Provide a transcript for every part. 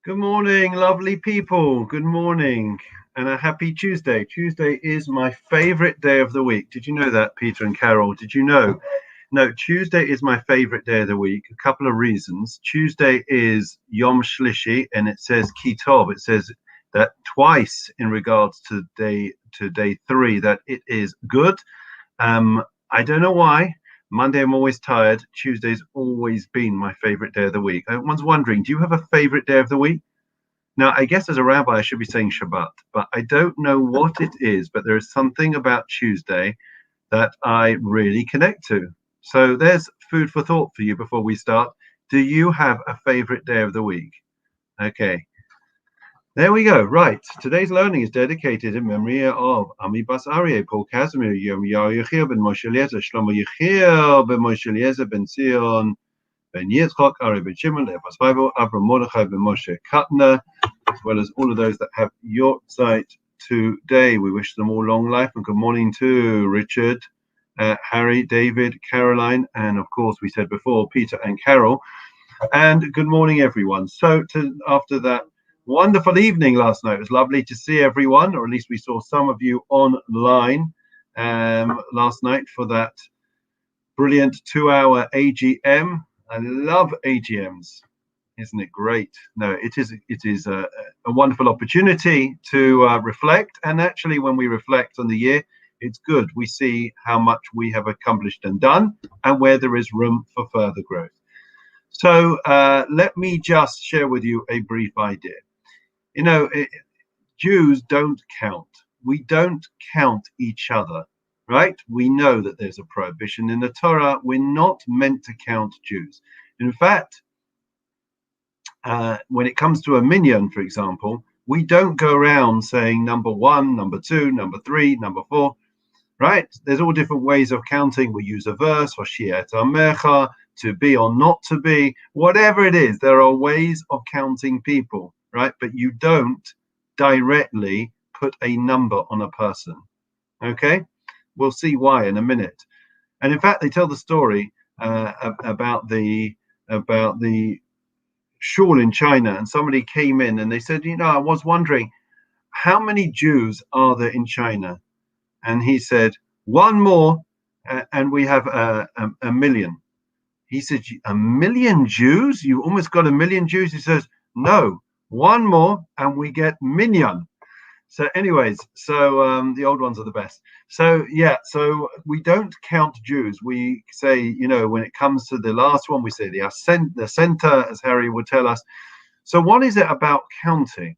Good morning, lovely people. Good morning and a happy Tuesday. Tuesday is my favorite day of the week. Did you know that, Peter and Carol? Did you know? No, Tuesday is my favorite day of the week. A couple of reasons. Tuesday is Yom Shlishi, and it says Kitov. It says that twice in regards to day three that it is good. I don't know why. Monday, I'm always tired. Tuesday's always been my favorite day of the week. Everyone's wondering, do you have a favorite day of the week? Now, I guess as a rabbi, I should be saying Shabbat, but I don't know what it is, but there is something about Tuesday that I really connect to. So there's food for thought for you before we start. Do you have a favorite day of the week? Okay. There we go. Right. Today's learning is dedicated in memory of Ami Bas Aryeh, Paul Casimir, Yom Yechiel ben Moshe Eliezer, Shlomo Yechiel ben Moshe Eliezer ben Zion, ben Yitzchak, Ari ben Shimon, Leah Bas Bible, Avram Mordechai ben Moshe Katner, as well as all of those that have your site today. We wish them all long life and good morning to Richard, Harry, David, Caroline, and of course, we said before, Peter and Carol. And good morning, everyone. So after that wonderful evening last night, it was lovely to see everyone, or at least we saw some of you online last night for that brilliant 2-hour AGM. I love AGMs. Isn't it great? No, it is a wonderful opportunity to reflect. And actually, when we reflect on the year, it's good. We see how much we have accomplished and done and where there is room for further growth. So let me just share with you a brief idea. Jews don't count. We don't count each other, right? We know that there's a prohibition in the Torah. We're not meant to count Jews. In fact, when it comes to a minyan, for example, we don't go around saying number one, number two, number three, number four, right? There's all different ways of counting. We use a verse, Hoshiat Amecha, to be or not to be, whatever it is. There are ways of counting people, right? But you don't directly put a number on a person, okay? We'll see why in a minute. And in fact, they tell the story about the shul in China, and somebody came in and they said, I was wondering, how many Jews are there in China? And he said, one more, and we have a million. He said, a million Jews? You almost got a million Jews? He says, no, one more, and we get minyan. So anyways, the old ones are the best. So we don't count Jews. We say, when it comes to the last one, we say the center, as Harry would tell us. So what is it about counting?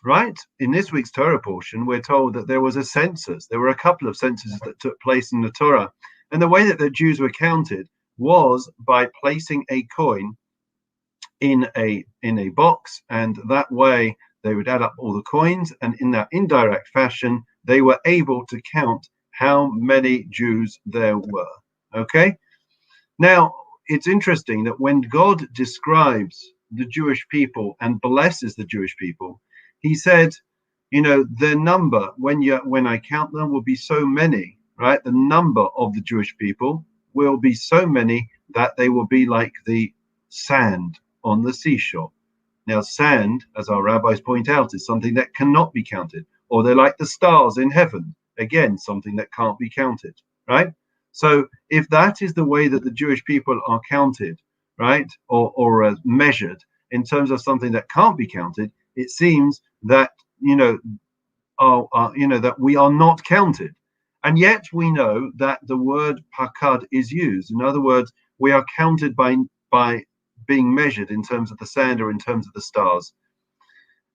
Right? In this week's Torah portion, we're told that there was a census. There were a couple of censuses that took place in the Torah. And the way that the Jews were counted was by placing a coin in a box, and that way they would add up all the coins, and in that indirect fashion, they were able to count how many Jews there were. Okay? Now, it's interesting that when God describes the Jewish people and blesses the Jewish people, he said, their number, when I count them, will be so many, right? The number of the Jewish people will be so many that they will be like the sand on the seashore. Now, sand, as our rabbis point out, is something that cannot be counted, or they're like the stars in heaven. Again, something that can't be counted, right? So if that is the way that the Jewish people are counted, right, or measured in terms of something that can't be counted, it seems that that we are not counted, and yet we know that the word pakad is used. In other words, we are counted by being measured in terms of the sand or in terms of the stars.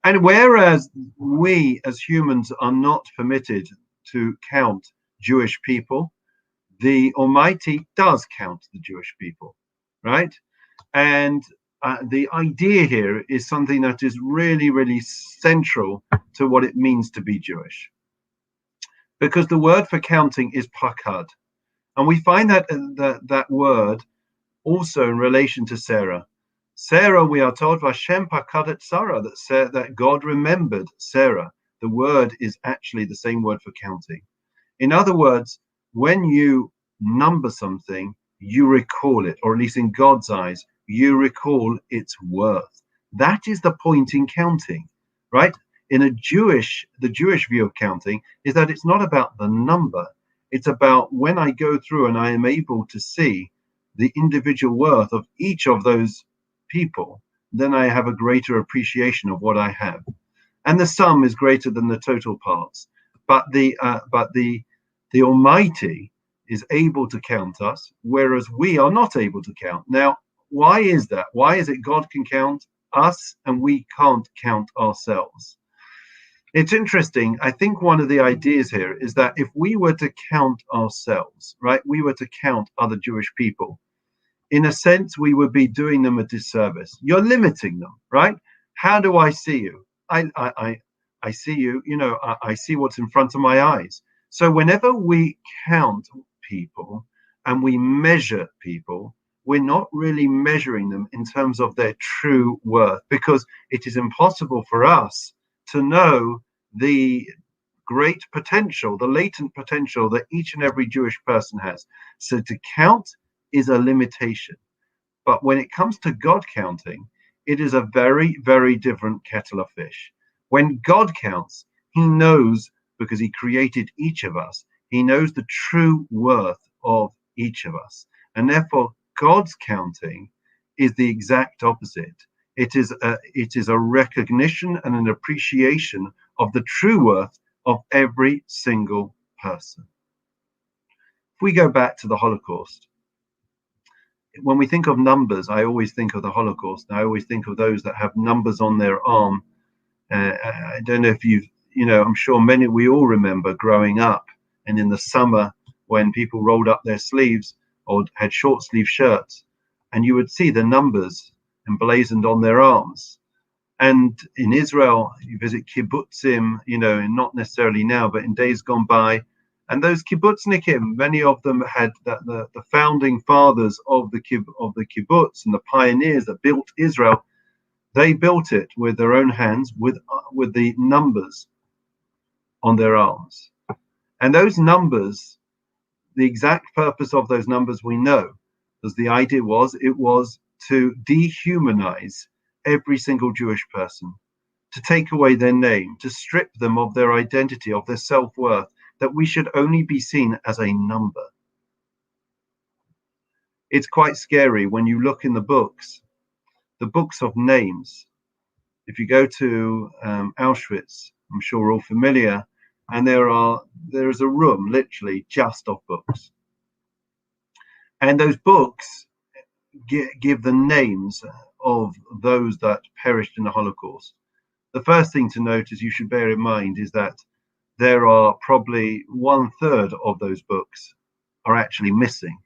And whereas we as humans are not permitted to count Jewish people, the Almighty does count the Jewish people, right? And the idea here is something that is really, really central to what it means to be Jewish. Because the word for counting is pakad. And we find that word also in relation to Sarah. Sarah, we are told, Vashem pakadet Sarah, that God remembered Sarah. The word is actually the same word for counting. In other words, when you number something, you recall it, or at least in God's eyes, you recall its worth. That is the point in counting, right? In the Jewish view of counting is that it's not about the number. It's about when I go through and I am able to see the individual worth of each of those people, then I have a greater appreciation of what I have. And the sum is greater than the total parts. But the Almighty is able to count us, whereas we are not able to count. Now, why is that? Why is it God can count us and we can't count ourselves? It's interesting. I think one of the ideas here is that if we were to count ourselves, right, we were to count other Jewish people, in a sense, we would be doing them a disservice. You're limiting them, right? How do I see you? I see you, I see what's in front of my eyes. So whenever we count people and we measure people, we're not really measuring them in terms of their true worth, because it is impossible for us to know the great potential, the latent potential that each and every Jewish person has. So to count is a limitation. But when it comes to God counting, it is a very, very different kettle of fish. When God counts, he knows, because he created each of us, he knows the true worth of each of us. And therefore, God's counting is the exact opposite. It is a recognition and an appreciation of the true worth of every single person. If we go back to the Holocaust, when we think of numbers, I always think of the Holocaust. I always think of those that have numbers on their arm. I don't know if I'm sure we all remember growing up, and in the summer when people rolled up their sleeves or had short sleeve shirts, and you would see the numbers emblazoned on their arms. And in Israel, you visit kibbutzim, and not necessarily now, but in days gone by. And those kibbutznikim, many of them had the founding fathers of the kibbutz and the pioneers that built Israel. They built it with their own hands, with the numbers on their arms. And those numbers, the exact purpose of those numbers we know, because the idea was to dehumanize every single Jewish person, to take away their name, to strip them of their identity, of their self-worth, that we should only be seen as a number. It's quite scary when you look in the books of names. If you go to Auschwitz, I'm sure we're all familiar, and there is a room literally just of books. And those books give the names of those that perished in the Holocaust. The first thing to note, as you should bear in mind, is that there are probably 1/3 of those books are actually missing.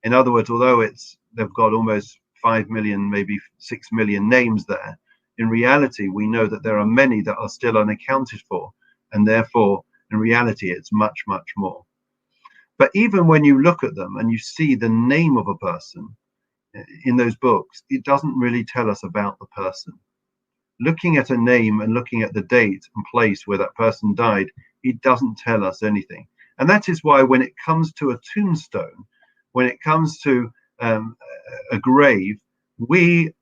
In other words, although they've got almost 5 million, maybe 6 million names there, in reality, we know that there are many that are still unaccounted for, and therefore, in reality, it's much, much more. But even when you look at them and you see the name of a person in those books, it doesn't really tell us about the person. Looking at a name and looking at the date and place where that person died, it doesn't tell us anything. And that is why when it comes to a tombstone, when it comes to a grave, we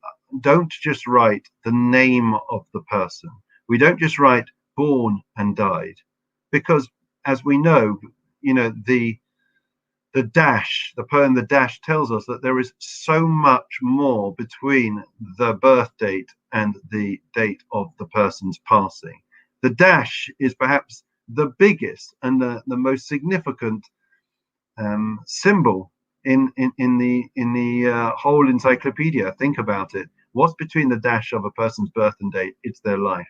don't just write the name of the person. We don't just write born and died, because as we know, the dash, the poem The Dash tells us that there is so much more between the birth date and the date of the person's passing. The dash is perhaps the biggest and the most significant symbol in the whole encyclopedia. Think about it. What's between the dash of a person's birth and date? It's their life.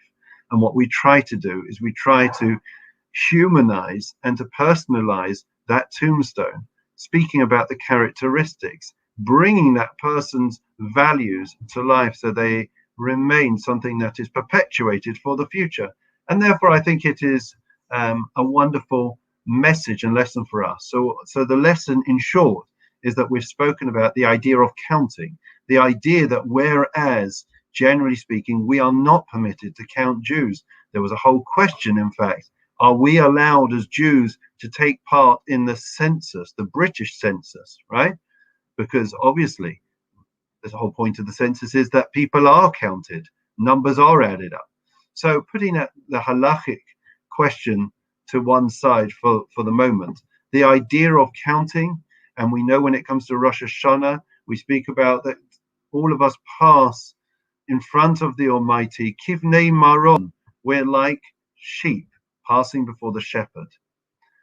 And what we try to do is we try to humanize and to personalize that tombstone, speaking about the characteristics, bringing that person's values to life so they remain something that is perpetuated for the future. And therefore, I think it is a wonderful message and lesson for us. So the lesson, in short, is that we've spoken about the idea of counting, the idea that whereas, generally speaking, we are not permitted to count Jews. There was a whole question, in fact, are we allowed as Jews to take part in the census, the British census, right? Because obviously, the whole point of the census is that people are counted. numbers are added up. So putting the halachic question to one side for the moment, the idea of counting, and we know when it comes to Rosh Hashanah, we speak about that all of us pass in front of the Almighty, Kivnei Maron, we're like sheep passing before the shepherd.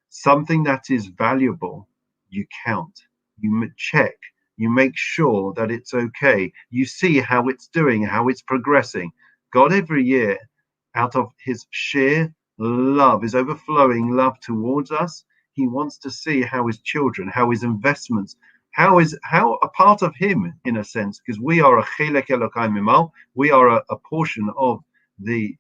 Something that is valuable, you count, you check, you make sure that it's okay. You see how it's doing, how it's progressing. God, every year, out of his sheer love, his overflowing love towards us, he wants to see how his children, how his investments, how a part of him, in a sense, because we are a chelek Elokai mimal, we are a portion of the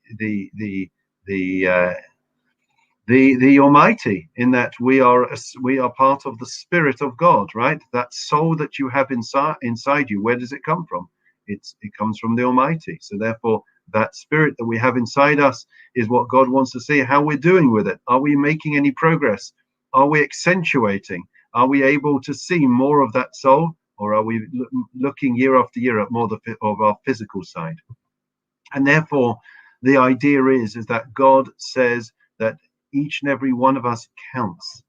Almighty, in that we are part of the Spirit of God, right? That soul that you have inside you, where does it come from? It comes from the Almighty. So therefore, that spirit that we have inside us is what God wants to see how we're doing with it. Are we making any progress? Are we accentuating? Are we able to see more of that soul, or are we looking year after year at more of our physical side? And therefore, the idea is that God says that each and every one of us counts.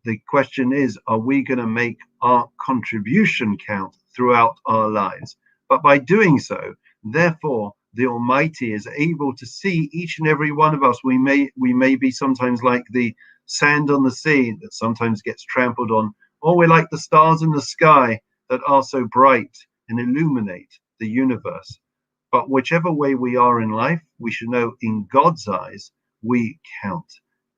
The question is, are we going to make our contribution count throughout our lives? But by doing so, therefore, the Almighty is able to see each and every one of us. We may be sometimes like the sand on the sea that sometimes gets trampled on, or we're like the stars in the sky that are so bright and illuminate the universe. But whichever way we are in life, we should know in God's eyes, we count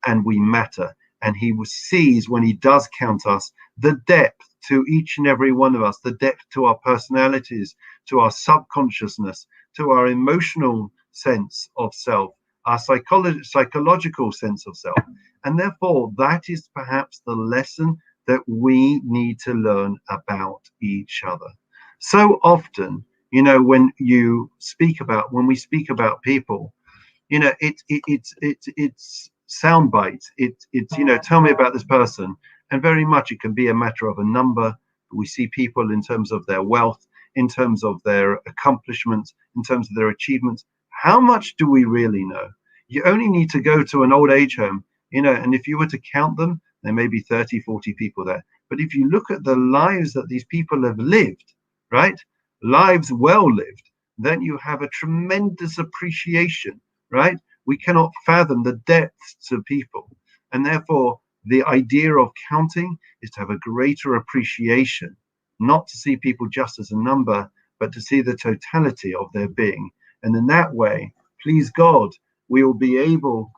and we matter. And he sees, when he does count us, the depth to each and every one of us, the depth to our personalities, to our subconsciousness, to our emotional sense of self, our psychological sense of self. And therefore, that is perhaps the lesson that we need to learn about each other. So often, when we speak about people, it's sound bites. It's tell me about this person, and very much it can be a matter of a number. We see people in terms of their wealth, in terms of their accomplishments, in terms of their achievements. How much do we really know? You only need to go to an old age home, and if you were to count them, there may be 30, 40 people there. But if you look at the lives that these people have lived, right? Lives well lived, then you have a tremendous appreciation, right? We cannot fathom the depths to people. And therefore, the idea of counting is to have a greater appreciation, not to see people just as a number, but to see the totality of their being. And in that way, please God, we will be able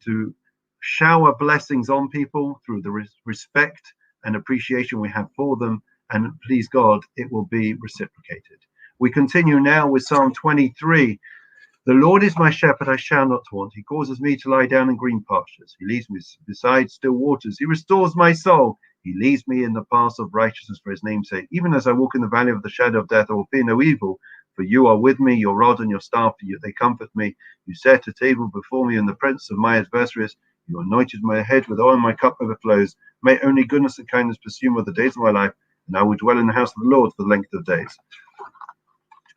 to shower blessings on people through the respect and appreciation we have for them. And please God, it will be reciprocated. We continue now with Psalm 23. The Lord is my shepherd, I shall not want. He causes me to lie down in green pastures. He leads me beside still waters. He restores my soul. He leads me in the paths of righteousness for his name's sake. Even as I walk in the valley of the shadow of death, I will fear no evil. For you are with me, your rod and your staff, they comfort me. You set a table before me in the presence of my adversaries. You anointed my head with oil, and my cup overflows. May only goodness and kindness pursue me all the days of my life, and I will dwell in the house of the Lord for the length of days.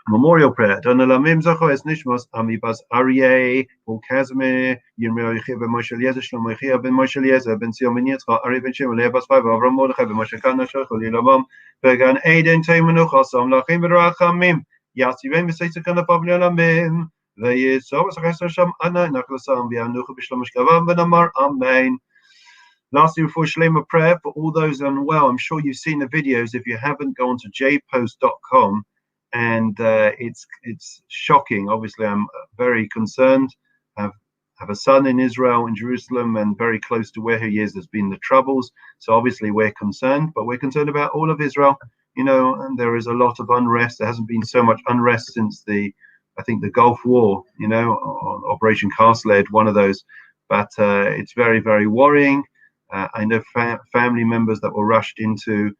Memorial prayer. Donalamim zacho es nishmos amibas Aryeh Kazme Yirmiyah ben Moshe Eliezer Shlomo Yechia ben Moshe Eliezer ben Sion ben Yitzchak Aryeh ben Shimon Levi bas Five Avram Mordechai ben Moshe Kana Shachol Yilavam Began Eden Teimenuch Asam Lachim Berachamim Yasivim V'Seitzik Kanapav Le'Alamim Ve'Yitzor V'Sachesor Sham Ana Naklasam V'Anuch B'Shlomo Shkavam V'Namar Amen. Lastly, before Shlema prayer for all those unwell, I'm sure you've seen the videos. If you haven't, go on to jpost.com. And it's shocking. Obviously, I'm very concerned. I have a son in Israel, in Jerusalem, and very close to where he is, there's been the troubles. So obviously we're concerned, but we're concerned about all of Israel, and there is a lot of unrest. There hasn't been so much unrest since the Gulf War, Operation Cast Lead, one of those. But it's very, very worrying. I know family members that were rushed into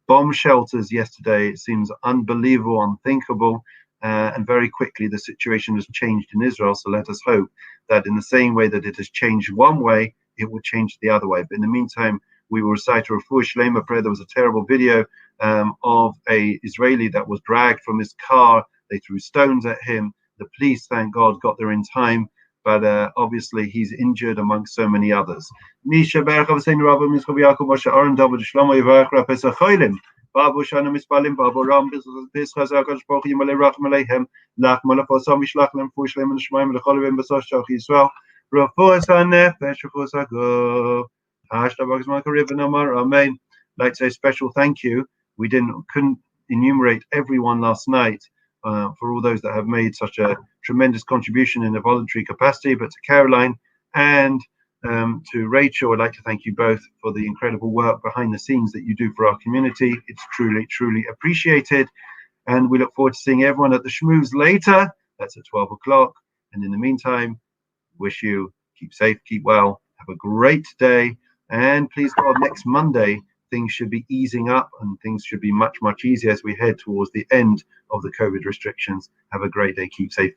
bomb shelters yesterday. It seems unbelievable, unthinkable, and very quickly the situation has changed in Israel. So let us hope that in the same way that it has changed one way, it will change the other way. But in the meantime, we will recite a Refuah Shlema prayer. There was a terrible video of a Israeli that was dragged from his car They threw stones at him. The police, thank God, got there in time, but obviously he's injured amongst so many others. Nisha Berach Avseinu Rabba Mizchav Yaakov Moshe Aaron David Shlomo Yivarech Ra Pesach Cholim. Babu Shana Mispalim Babu Ram Bizchaz HaKadosh Baruch Hu Yimalei Rachem Aleihem Lach Malachosam Yishlach Lem Fush Lem Nishmayim Lechol Vim Besos Shach Yisrael Refuas HaNefesh Refuas HaGuf Hashtabach Zman Karivin Amar Amen. I'd like to say a special thank you. We couldn't enumerate everyone last night for all those that have made such a tremendous contribution in a voluntary capacity, but to Caroline and to Rachel, I'd like to thank you both for the incredible work behind the scenes that you do for our community. It's truly, truly appreciated. And we look forward to seeing everyone at the Schmooze later. That's at 12 o'clock. And in the meantime, wish you keep safe, keep well, have a great day. And please God, next Monday, things should be easing up and things should be much, much easier as we head towards the end of the COVID restrictions. Have a great day. Keep safe.